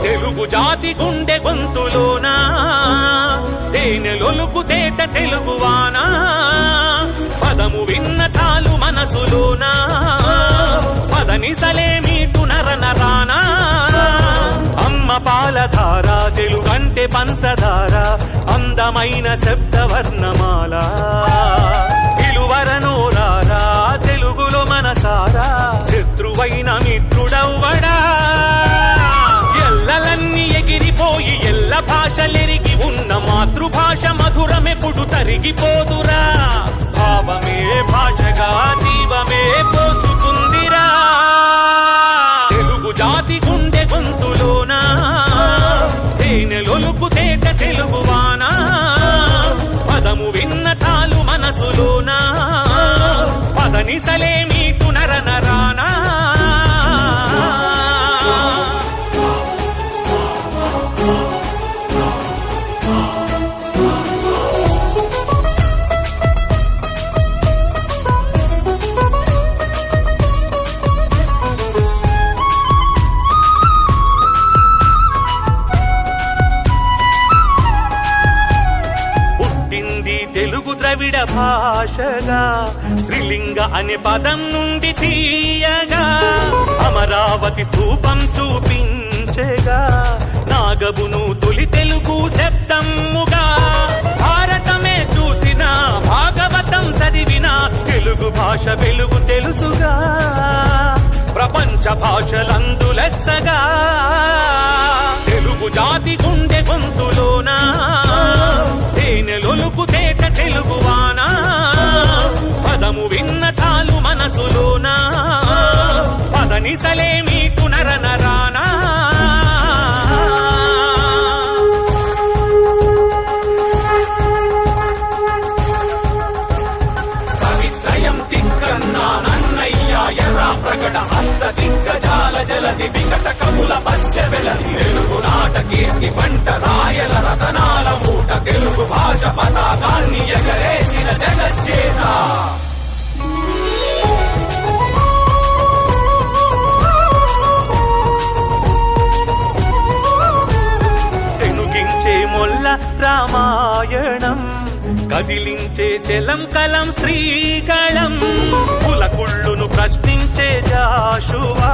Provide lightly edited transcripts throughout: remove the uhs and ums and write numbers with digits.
తెలుగు జాతి గుండె గొంతులోనా తేనెలొలుకు తేట తెలుగువానా పదము విన్న చాలు మనసులోనా పదనిసలే మీటు నరనరానా అమ్మ పాలధార తెలుగంటే పంచదార అందమైన శబ్దవర్ణమాల పిలువరనోరారా తెలుగులో మనసారా శత్రువైన మిత్రుడవ్వడా ఎల్లలన్నీ ఎగిరిపోయి ఎల్ల భాషలెరిగి ఉన్న మాతృభాష మధురమెప్పుడు తరిగిపోదురా భావమే భాషగా జీవమే పోసుకుందిరా తెలుగు జాతి గుండె గొంతులోనా తేనెలొలుకు తేట తెలుగువానా పదము విన్న చాలు మనసులోనా పదనిసలే మీటు నరనరానా తెలుగు ద్రవిడ భాషగా త్రిలింగ అనే పదం నుండి తీయగా అమరావతి స్తూపం చూపించగా నాగబును తొలి తెలుగు శబ్దముగా భారతమే చూసిన భాగవతం చదివిన తెలుగు భాష వెలుగు తెలుసుగా ప్రపంచ భాషలందు లెస్సగా తెలుగు జాతి గుండె గొంతులోనా తేనెలొలుకు తేట తెలుగువానా పదము విన్న చాలు మనసులోనా పదనిసలే మీటు నరనరానా కవిత్రయం తిక్కన్నా నన్నయ్య ఎర్ర ప్రకట హస్త దిగ్గజాల జలది వికట కవుల పంచవెలది తెలుగు నాట కీర్తి పంట రాయల రతనాల మూట తెలుగు భాష పతాకాన్ని ఎగరేసిన జగజ్జేత తెనుగించే మొల్ల రామాయణం కదిలించే జలం కలం శ్రీకళం కులకుళ్ళును ప్రశ్నించే జాషువా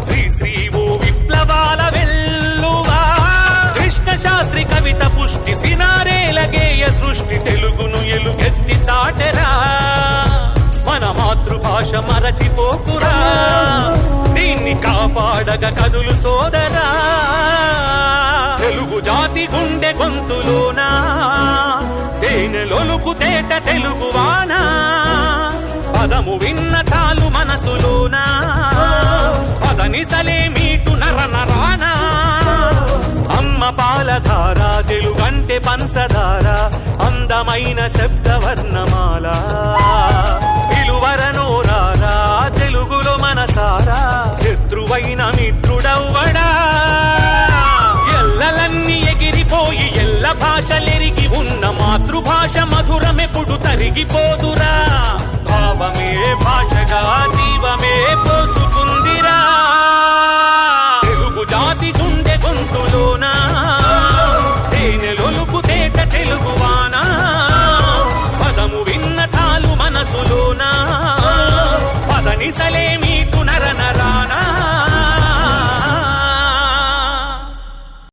శ్రీ విప్లవాల వెల్లువా కృష్ణ శాస్త్రి కవిత పుష్టి సినారేల గేయ సృష్టి తెలుగును ఎలుగెత్తి చాటెరా మన మాతృభాష మరచిపోకురా దీన్ని కాపాడగ కదులు సోదరా తెలుగు జాతి గుండె గొంతులోనా తేనెలొలుకు తేట తెలుగువానా పదము విన్న చాలు మనసులోనా పదనిసలే మీటు నరనరానా అమ్మ పాలధార తెలుగంటే పంచదార అందమైన శబ్దవర్ణమాల పిలువరనోరారా తెలుగులో మనసారా శత్రువైన మిత్రుడవ్వడా ఎల్లలన్నీ ఎగిరిపోయి ఎల్ల భాషలెరిగి ఉన్న మాతృభాష మధురమెప్పుడు తరిగిపోదురా భావమే భాషగా జీవమే